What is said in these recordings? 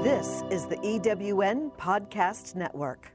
This is the EWN Podcast Network.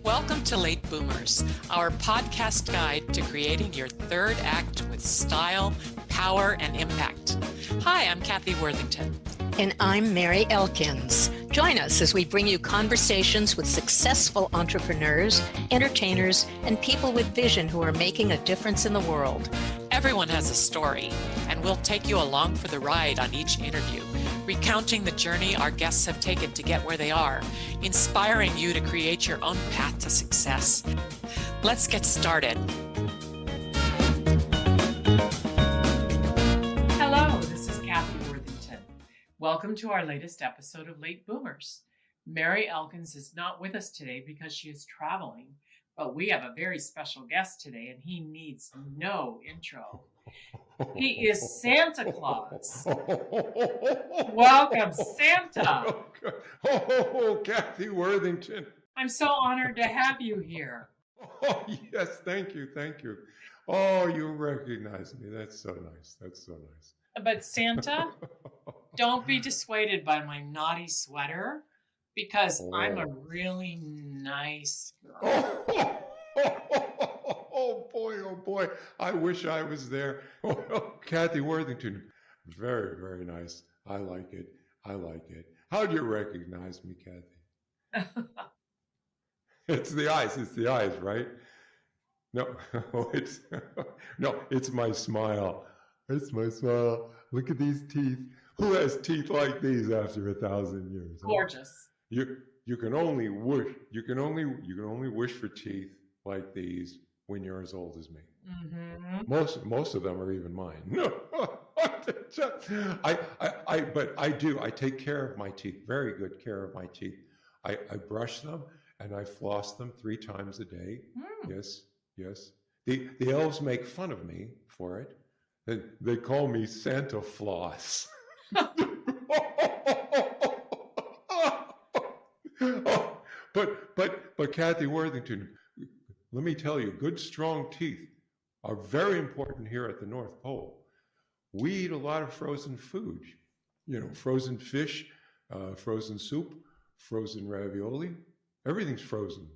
Welcome to Late Boomers, our podcast guide to creating your third act with style, power, and impact. Hi, I'm Kathy Worthington. And I'm Mary Elkins. Join us as we bring you conversations with successful entrepreneurs, entertainers, and people with vision who are making a difference in the world. Everyone has a story, and we'll take you along for the ride on each interview, recounting the journey our guests have taken to get where they are, inspiring you to create your own path to success. Let's get started. Hello, this is Kathy Worthington. Welcome to our latest episode of Late Boomers. Mary Elkins is not with us today because she is traveling, but we have a very special guest today, and he needs no intro. He is Santa Claus. Welcome, Santa. Oh, Kathy Worthington. I'm so honored to have you here. Oh, yes, thank you. Oh, you recognize me. That's so nice. But Santa, don't be dissuaded by my naughty sweater, because I'm a really nice girl. Oh boy. I wish I was there. Oh, Kathy Worthington. Very, very nice. I like it. How'd you recognize me, Kathy? It's the eyes, right? No, it's my smile. It's my smile. Look at these teeth. Who has teeth like these after 1,000 years? Gorgeous. You can only wish for teeth like these when you're as old as me. Mm-hmm. Most of them are even mine. No, I take care of my teeth, very good care of my teeth. I brush them and I floss them 3 times a day. Yes. The elves make fun of me for it. They call me Santa Floss. But Kathy Worthington, let me tell you, good strong teeth are very important here at the North Pole. We eat a lot of frozen food, frozen fish, frozen soup, frozen ravioli. Everything's frozen.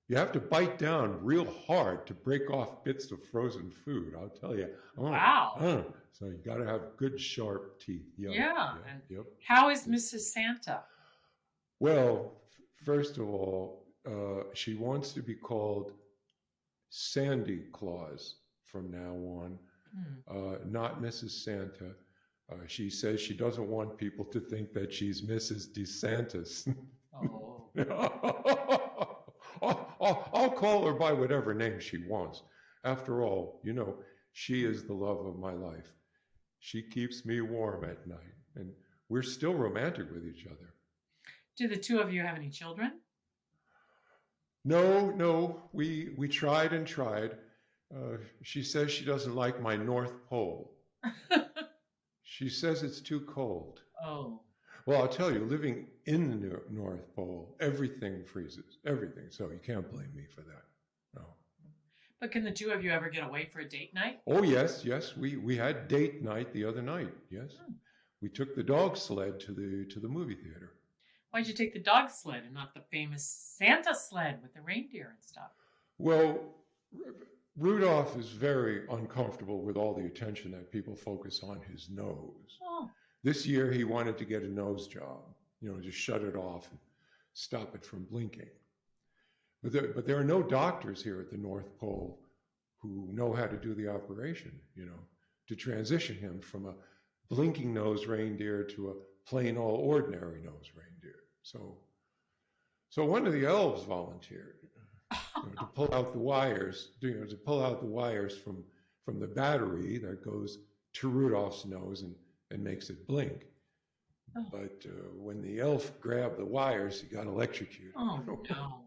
You have to bite down real hard to break off bits of frozen food, I'll tell you. Wow. So you got to have good, sharp teeth. Yeah. How is Mrs. Santa? Well, first of all, she wants to be called Sandy Claus from now on, not Mrs. Santa. She says she doesn't want people to think that she's Mrs. DeSantis. I'll call her by whatever name she wants. After all, she is the love of my life. She keeps me warm at night, and we're still romantic with each other. Do the two of you have any children? No, we tried and tried. She says she doesn't like my North Pole. She says it's too cold. Oh. Well, I'll tell you, living in the North Pole, everything freezes, everything. So you can't blame me for that. No. But can the two of you ever get away for a date night? Oh, yes. We had date night the other night. Yes. We took the dog sled to the movie theater. Why'd you take the dog sled and not the famous Santa sled with the reindeer and stuff? Well, Rudolph is very uncomfortable with all the attention that people focus on his nose. Oh. This year, he wanted to get a nose job, just shut it off and stop it from blinking. But there are no doctors here at the North Pole who know how to do the operation, to transition him from a blinking nose reindeer to a plain old ordinary nose reindeer. So one of the elves volunteered to pull out the wires, from the battery that goes to Rudolph's nose and makes it blink. Oh. But when the elf grabbed the wires, he got electrocuted. Oh, no.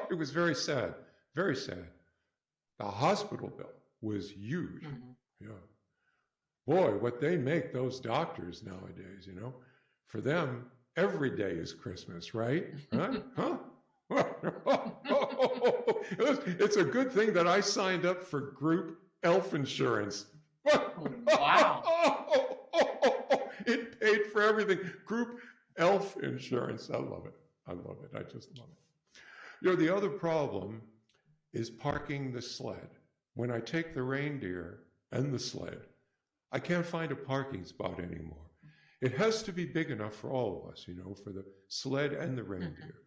It was very sad, very sad. The hospital bill was huge. Mm-hmm. Yeah. Boy, what they make those doctors nowadays, For them, every day is Christmas, right? Huh? It's a good thing that I signed up for group elf insurance. Wow. It paid for everything. Group elf insurance. I love it. I love it. I just love it. The other problem is parking the sled. When I take the reindeer and the sled, I can't find a parking spot anymore. It has to be big enough for all of us, for the sled and the reindeer.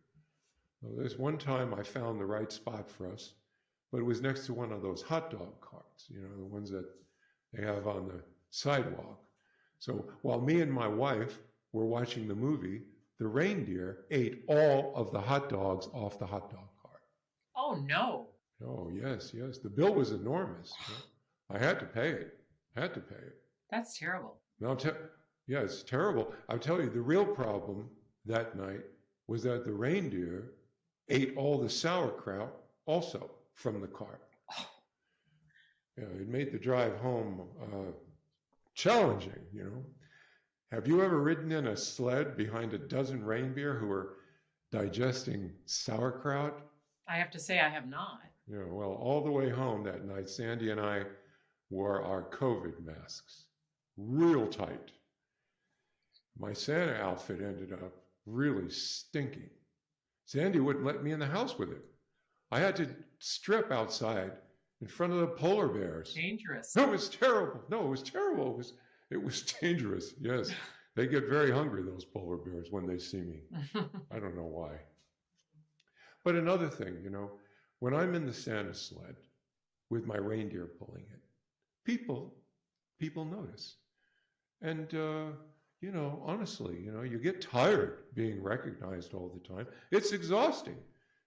Well, there's one time I found the right spot for us, but it was next to one of those hot dog carts, the ones that they have on the sidewalk. So while me and my wife were watching the movie, the reindeer ate all of the hot dogs off the hot dog cart. Oh, no. Oh, yes. The bill was enormous. I had to pay it. That's terrible. Now, yeah, it's terrible. I'll tell you, the real problem that night was that the reindeer ate all the sauerkraut also from the cart. Oh. It made the drive home challenging, Have you ever ridden in a sled behind a dozen reindeer who are digesting sauerkraut? I have to say I have not. Yeah, well, all the way home that night, Sandy and I wore our COVID masks real tight. My Santa outfit ended up really stinking. Sandy wouldn't let me in the house with it. I had to strip outside in front of the polar bears. Dangerous. No, it was terrible. It was dangerous. Yes. They get very hungry, those polar bears, when they see me. I don't know why. But another thing, when I'm in the Santa sled with my reindeer pulling it, people notice. And, honestly, you get tired being recognized all the time. It's exhausting,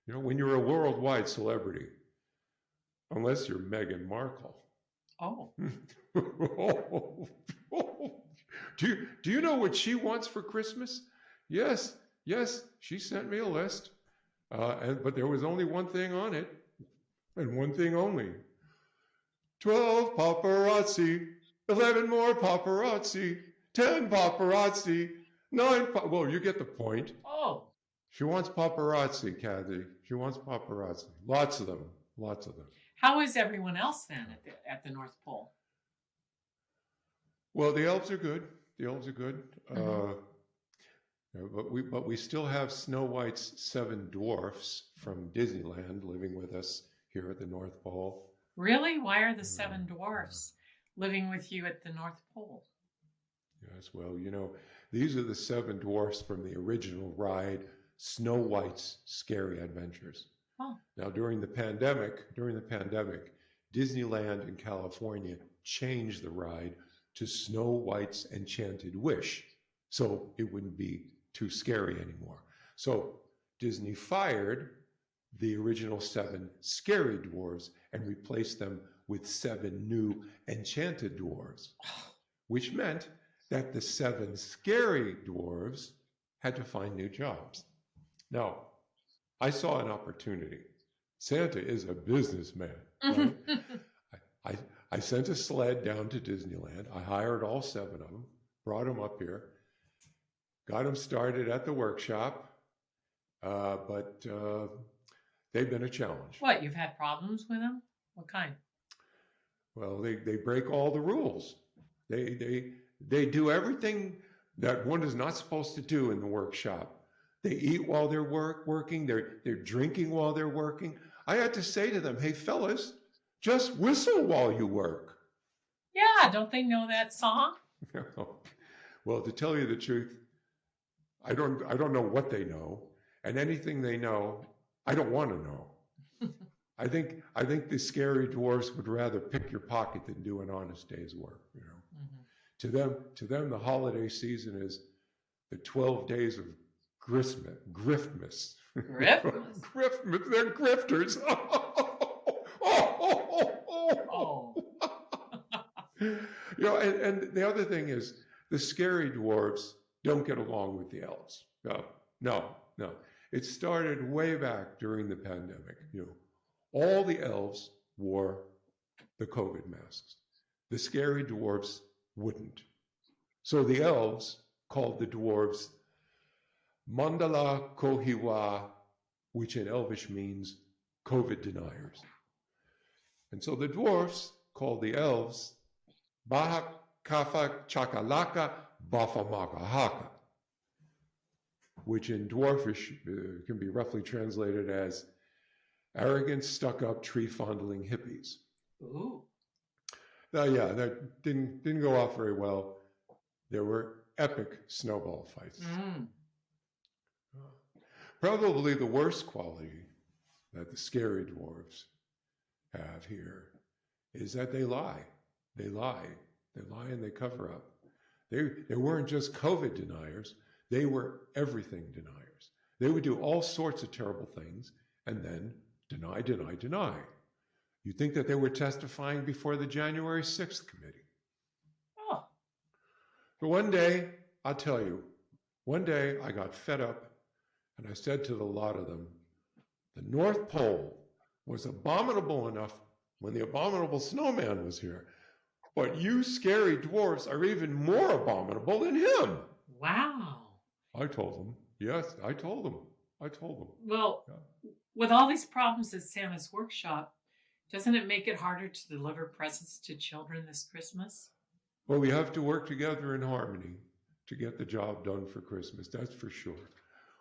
when you're a worldwide celebrity, unless you're Meghan Markle. Oh. Do you know what she wants for Christmas? Yes, she sent me a list. But there was only one thing on it, and one thing only. 12 paparazzi, 11 more paparazzi, 10 paparazzi, 9 well, you get the point. Oh. She wants paparazzi, Kathy. She wants paparazzi. Lots of them. How is everyone else then at the North Pole? Well, the elves are good. Mm-hmm. But we still have Snow White's 7 dwarfs from Disneyland living with us here at the North Pole. Really? Why are the 7 dwarfs living with you at the North Pole? Yes, well, these are the 7 dwarfs from the original ride, Snow White's Scary Adventures. Oh. Now, during the pandemic, Disneyland in California changed the ride to Snow White's Enchanted Wish, so it wouldn't be too scary anymore. So Disney fired the original 7 scary dwarves and replaced them with 7 new enchanted dwarves, which meant that the 7 scary dwarves had to find new jobs. Now, I saw an opportunity. Santa is a businessman. Right? I sent a sled down to Disneyland. I hired all 7 of them, brought them up here, got them started at the workshop, but they've been a challenge. What, you've had problems with them? What kind? Well, they break all the rules. They do everything that one is not supposed to do in the workshop. They eat while they're working. They're drinking while they're working. I had to say to them, hey, fellas, just whistle while you work. Yeah, don't they know that song? Well, to tell you the truth, I don't know what they know, and anything they know, I don't want to know. I think the scary dwarfs would rather pick your pocket than do an honest day's work. Mm-hmm. To them, the holiday season is the 12 days of Griftmas. Griftmas? Griftmas. They're grifters. Oh. And the other thing is the scary dwarves don't get along with the elves. No. It started way back during the pandemic. All the elves wore the COVID masks. The scary dwarves wouldn't. So the elves called the dwarves Mandala Kohiwa, which in Elvish means COVID deniers. And so the dwarfs called the elves Baha Kafa Chakalaka Bafamaka Haka, which in dwarfish can be roughly translated as arrogant, stuck-up, tree-fondling hippies. Ooh. Yeah, that didn't go off very well. There were epic snowball fights. Probably the worst quality that the scary dwarves have here is that they lie. They lie and they cover up. They weren't just COVID deniers. They were everything deniers. They would do all sorts of terrible things and then deny. You think that they were testifying before the January 6th committee. Oh. But one day, I'll tell you, one day I got fed up and I said to the lot of them, the North Pole was abominable enough when the abominable snowman was here. But you scary dwarfs are even more abominable than him. Wow. I told them. Yes, I told them. Well, Yeah. With all these problems at Santa's workshop, doesn't it make it harder to deliver presents to children this Christmas? Well, we have to work together in harmony to get the job done for Christmas, that's for sure.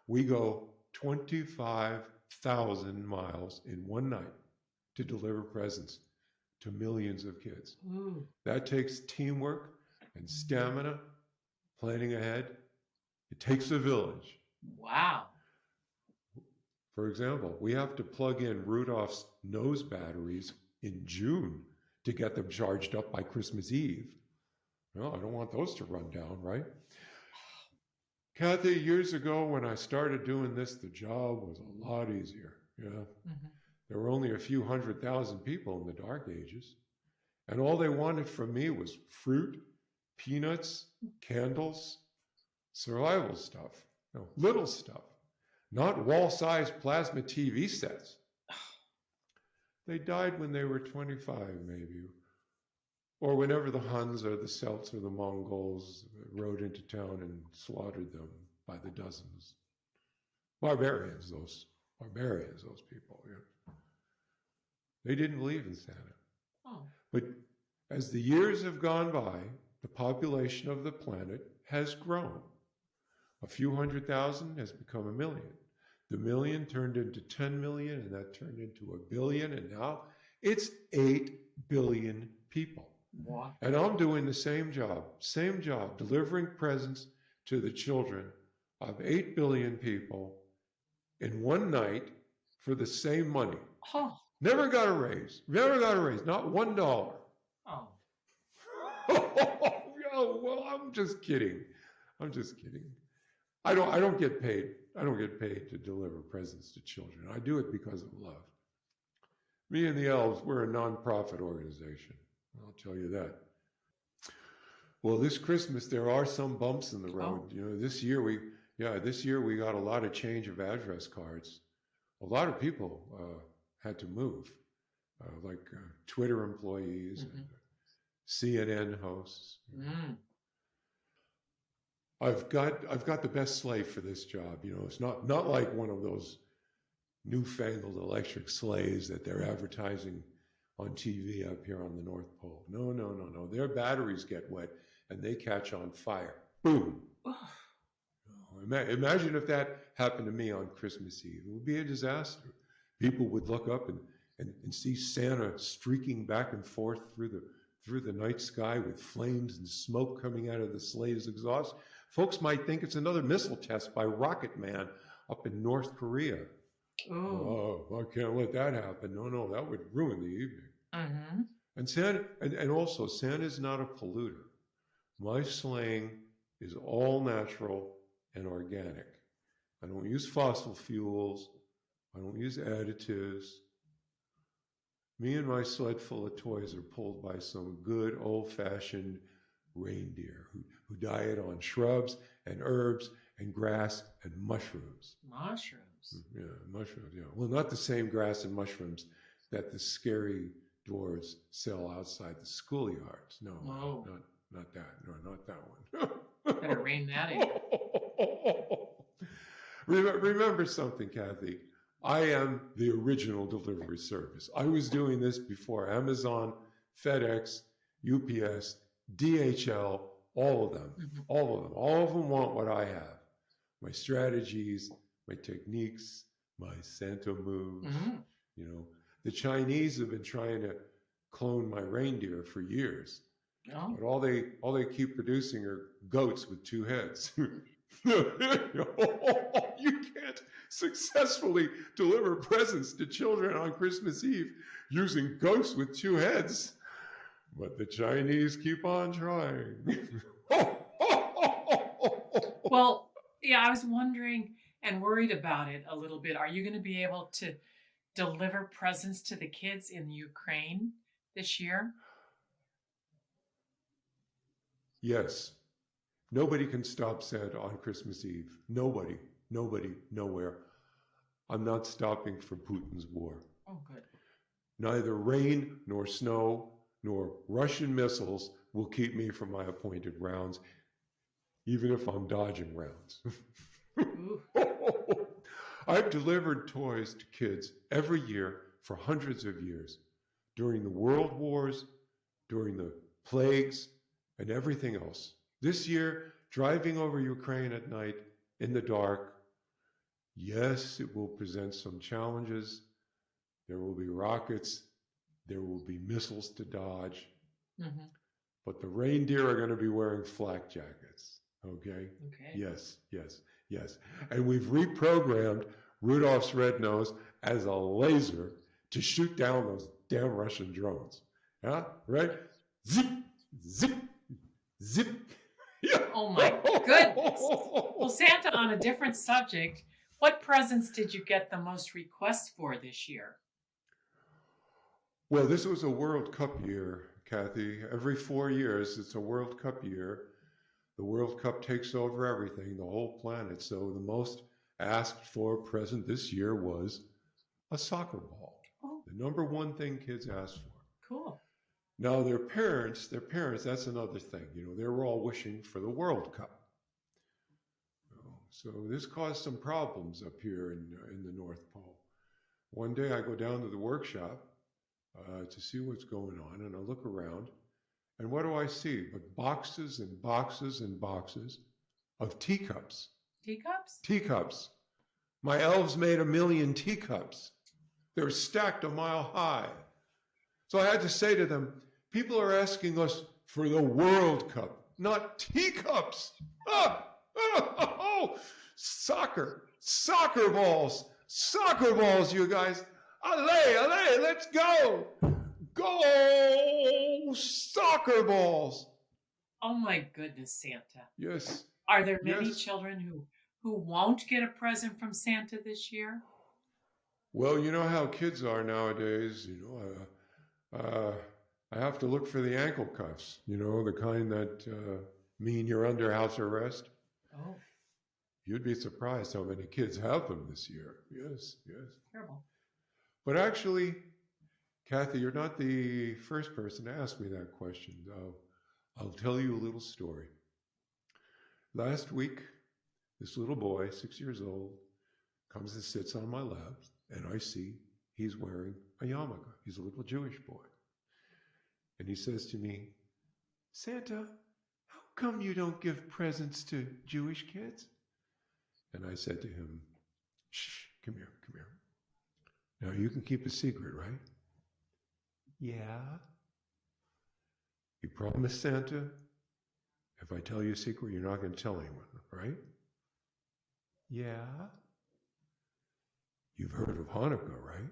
We go 25,000 miles in one night to deliver presents to millions of kids. Ooh. That takes teamwork and stamina, planning ahead. It takes a village. Wow. For example, we have to plug in Rudolph's nose batteries in June to get them charged up by Christmas Eve. No, I don't want those to run down, right? Kathy, years ago when I started doing this, the job was a lot easier. Yeah. Mm-hmm. There were only a few 100,000 people in the Dark Ages. And all they wanted from me was fruit, peanuts, candles, survival stuff, little stuff, not wall-sized plasma TV sets. They died when they were 25, maybe, or whenever the Huns or the Celts or the Mongols rode into town and slaughtered them by the dozens. Barbarians, those people. Yeah. They didn't believe in Santa. Oh. But as the years have gone by, the population of the planet has grown. A few 100,000 has become a million. The million turned into 10 million, and that turned into 1 billion, and now it's 8 billion people. Wow. And I'm doing the same job, delivering presents to the children of 8 billion people in one night for the same money. Oh. Never got a raise, not $1. Oh. Oh, well, I'm just kidding. I don't get paid. I don't get paid to deliver presents to children. I do it because of love. Me and the elves, we're a nonprofit organization. I'll tell you that. Well, this Christmas there are some bumps in the road. Oh. You know, this year we got a lot of change of address cards. A lot of people had to move, like Twitter employees, Mm-hmm. and CNN hosts. Mm. I've got the best sleigh for this job. You know, it's not like one of those newfangled electric sleighs that they're advertising on TV up here on the North Pole. No. Their batteries get wet and they catch on fire. Boom. Imagine if that happened to me on Christmas Eve. It would be a disaster. People would look up and see Santa streaking back and forth through the night sky with flames and smoke coming out of the sleigh's exhaust. Folks might think it's another missile test by Rocket Man up in North Korea. Oh, I can't let that happen. No, that would ruin the evening. Mm-hmm. And Santa, and also Santa's not a polluter. My sleighing is all natural and organic. I don't use fossil fuels. I don't use additives. Me and my sled full of toys are pulled by some good old-fashioned reindeer who diet on shrubs and herbs and grass and mushrooms. Mushrooms. Yeah, mushrooms, yeah. Well, not the same grass and mushrooms that the scary dwarves sell outside the schoolyards. No, not that. No, not that one. Better rein that in. Remember something, Kathy. I am the original delivery service. I was doing this before Amazon, FedEx, UPS, DHL, all of them, all of them. All of them want what I have. My strategies, my techniques, my Santa moves. You know, the Chinese have been trying to clone my reindeer for years. Oh. But all they keep producing are goats with two heads. You can't successfully deliver presents to children on Christmas Eve using goats with two heads. But the Chinese keep on trying. Well, yeah, I was wondering and worried about it a little bit. Are you going to be able to deliver presents to the kids in Ukraine this year? Yes. Nobody can stop Santa on Christmas Eve. Nobody, nowhere. I'm not stopping for Putin's war. Oh, good. Neither rain nor snow nor Russian missiles will keep me from my appointed rounds, even if I'm dodging rounds. I've delivered toys to kids every year for hundreds of years, during the world wars, during the plagues, and everything else. This year, driving over Ukraine at night in the dark, yes, it will present some challenges. There will be rockets. There will be missiles to dodge. But the reindeer are going to be wearing flak jackets. Okay? Yes. And we've reprogrammed Rudolph's red nose as a laser to shoot down those damn Russian drones. Yeah? Right? Zip, zip, zip. Oh my goodness. Well, Santa, on a different subject, what presents did you get the most requests for this year? Well, this was a World Cup year, Kathy. Every 4 years, it's a World Cup year. The World Cup takes over everything, the whole planet. So the most asked for present this year was a soccer ball. Oh. The number one thing kids asked for. Cool. Now their parents, that's another thing. You know, they were all wishing for the World Cup. So this caused some problems up here in the North Pole. One day I go down to the workshop to see what's going on, and I look around, and what do I see? But boxes and boxes and boxes of teacups. Teacups? Teacups. My elves made 1 million teacups. They're stacked a mile high. So I had to say to them, people are asking us for the World Cup, not teacups. Soccer balls, you guys. Allez, let's go. Go, soccer balls. Oh my goodness, Santa. Yes. Are there many children who won't get a present from Santa this year? Well, you know how kids are nowadays. You know, I have to look for the ankle cuffs, you know, the kind that mean you're under house arrest. Oh. You'd be surprised how many kids have them this year. Yes. Terrible. But actually, Kathy, you're not the first person to ask me that question. I'll tell you a little story. Last week, this little boy, 6 years old, comes and sits on my lap, and I see he's wearing a yarmulke. He's a little Jewish boy. And he says to me, Santa, how come you don't give presents to Jewish kids? And I said to him, shh, come here. Now you can keep a secret, right? Yeah. You promise, Santa, if I tell you a secret, you're not going to tell anyone, right? Yeah. You've heard of Hanukkah, right?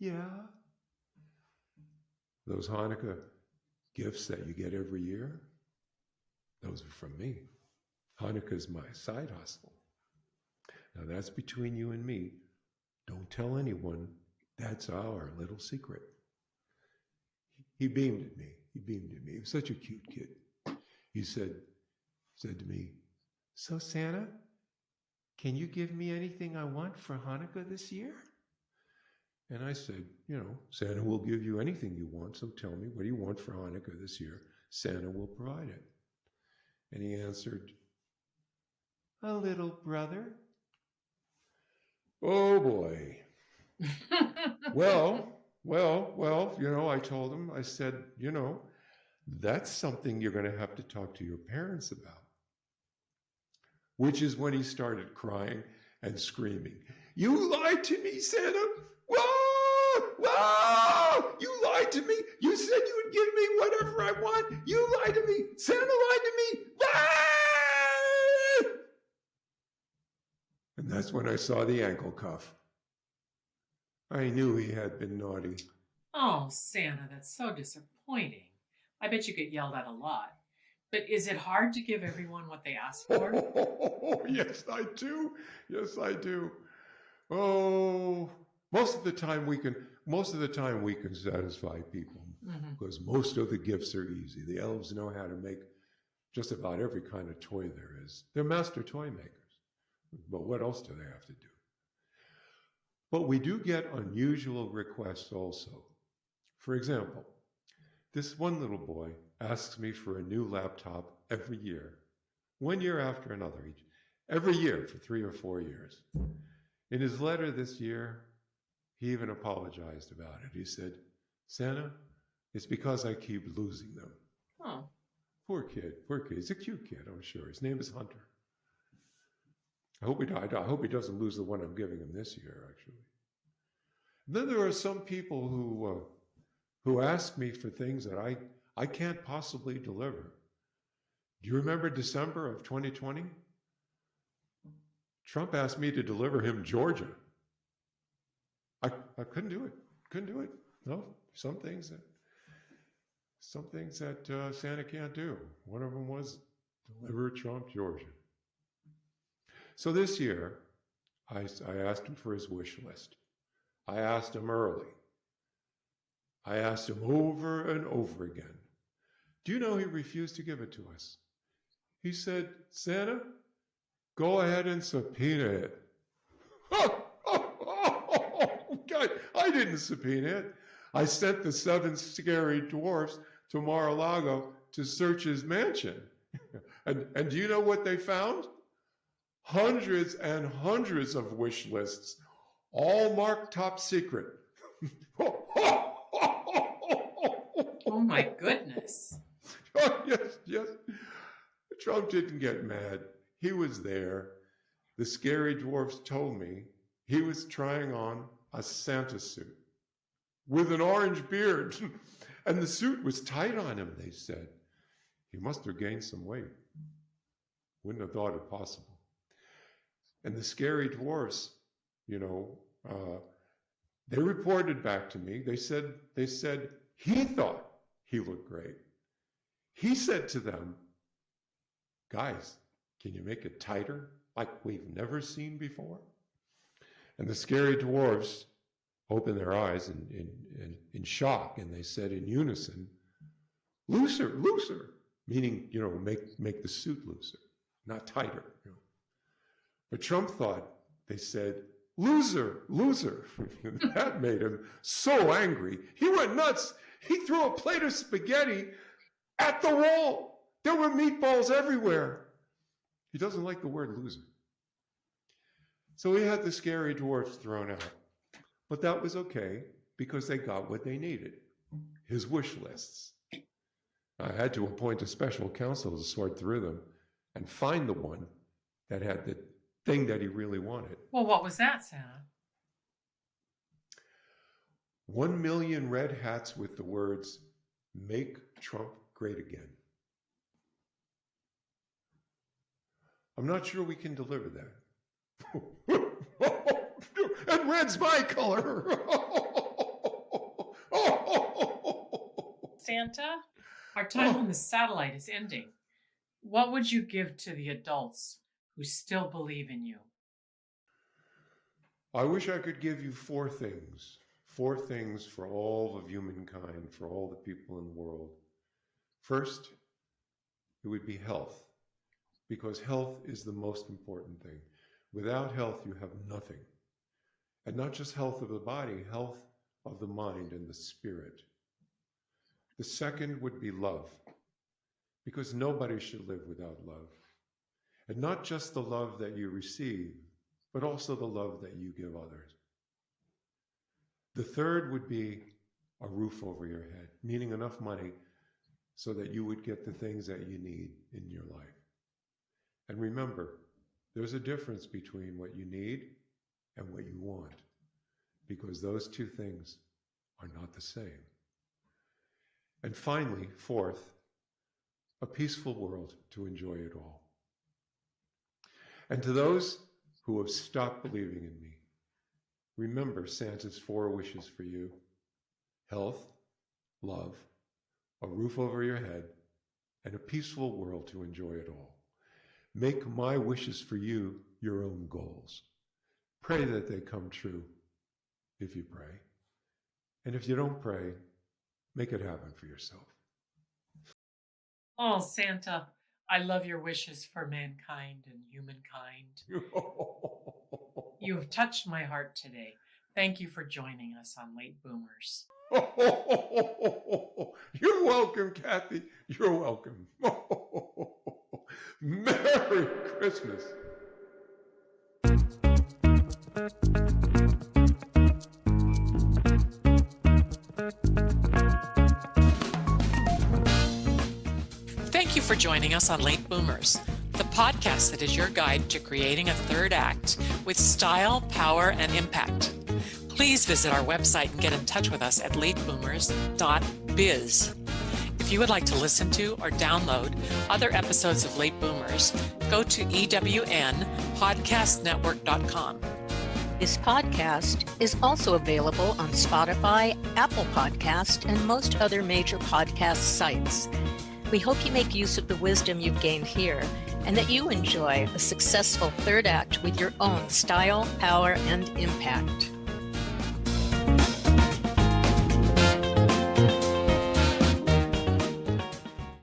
Yeah. Those Hanukkah gifts that you get every year, those are from me. Hanukkah's my side hustle. Now that's between you and me. Don't tell anyone. That's our little secret. He beamed at me. He was such a cute kid. He said to me, so Santa, can you give me anything I want for Hanukkah this year? And I said, you know, Santa will give you anything you want, so tell me, what do you want for Hanukkah this year? Santa will provide it. And he answered, a little brother. Oh boy. Well, I told him, I said, that's something you're going to have to talk to your parents about. Which is when he started crying and screaming. You lied to me, Santa. Whoa! Whoa! You lied to me. You said you would give me whatever I want. You lied to me. Santa lied to me. Ah! And that's when I saw the ankle cuff. I knew he had been naughty. Oh, Santa, that's so disappointing. I bet you get yelled at a lot. But is it hard to give everyone what they ask for? Oh, yes, I do. Yes, I do. Oh, most of the time we can satisfy people because most of the gifts are easy. The elves know how to make just about every kind of toy there is. They're master toy makers. But what else do they have to do? But we do get unusual requests also. For example, this one little boy asks me for a new laptop every year, 1 year after another, every year for 3 or 4 years. In his letter this year, he even apologized about it. He said, Santa, it's because I keep losing them. Oh. Poor kid. He's a cute kid, I'm sure. His name is Hunter. I hope he doesn't lose the one I'm giving him this year, actually. And then there are some people who ask me for things that I can't possibly deliver. Do you remember December of 2020? Trump asked me to deliver him Georgia. I couldn't do it. No, some things that Santa can't do. One of them was deliver Trump Georgia. So this year, I asked him for his wish list. I asked him early. I asked him over and over again. Do you know he refused to give it to us? He said, Santa, go ahead and subpoena it. God, I didn't subpoena it. I sent the 7 scary dwarfs to Mar-a-Lago to search his mansion. And do you know what they found? Hundreds and hundreds of wish lists, all marked top secret. Oh my goodness. Oh, yes. Trump didn't get mad. He was there. The scary dwarfs told me he was trying on a Santa suit with an orange beard. And the suit was tight on him, they said. He must have gained some weight. Wouldn't have thought it possible. And the scary dwarfs, they reported back to me. They said he thought he looked great. He said to them, guys, can you make it tighter like we've never seen before? And the scary dwarfs opened their eyes in shock, and they said in unison, looser, meaning, make the suit looser, not tighter. But Trump thought they said, loser. That made him so angry. He went nuts. He threw a plate of spaghetti at the wall. There were meatballs everywhere. He doesn't like the word loser. So he had the scary dwarfs thrown out. But that was okay because they got what they needed, his wish lists. I had to appoint a special counsel to sort through them and find the one that had the thing that he really wanted. Well, what was that, Santa? 1 million red hats with the words, "Make Trump great again." I'm not sure we can deliver that. And red's my color. Santa, our time on the satellite is ending. What would you give to the adults who still believe in you? I wish I could give you 4 things. 4 things for all of humankind, for all the people in the world. First, it would be health, because health is the most important thing. Without health, you have nothing. And not just health of the body, health of the mind and the spirit. The second would be love, because nobody should live without love. And not just the love that you receive, but also the love that you give others. The third would be a roof over your head, meaning enough money so that you would get the things that you need in your life. And remember, there's a difference between what you need and what you want, because those two things are not the same. And finally, fourth, a peaceful world to enjoy it all. And to those who have stopped believing in me, remember Santa's 4 wishes for you: health, love, a roof over your head, and a peaceful world to enjoy it all. Make my wishes for you your own goals. Pray that they come true if you pray. And if you don't pray, make it happen for yourself. Oh, Santa, I love your wishes for mankind and humankind. You have touched my heart today. Thank you for joining us on Late Boomers. You're welcome, Kathy. You're welcome. Merry Christmas. Thank you for joining us on Late Boomers, the podcast that is your guide to creating a third act with style, power, and impact. Please visit our website and get in touch with us at lateboomers.biz. If you would like to listen to or download other episodes of Late Boomers, go to ewnpodcastnetwork.com. This podcast is also available on Spotify, Apple Podcast, and most other major podcast sites. We hope you make use of the wisdom you've gained here and that you enjoy a successful third act with your own style, power, and impact.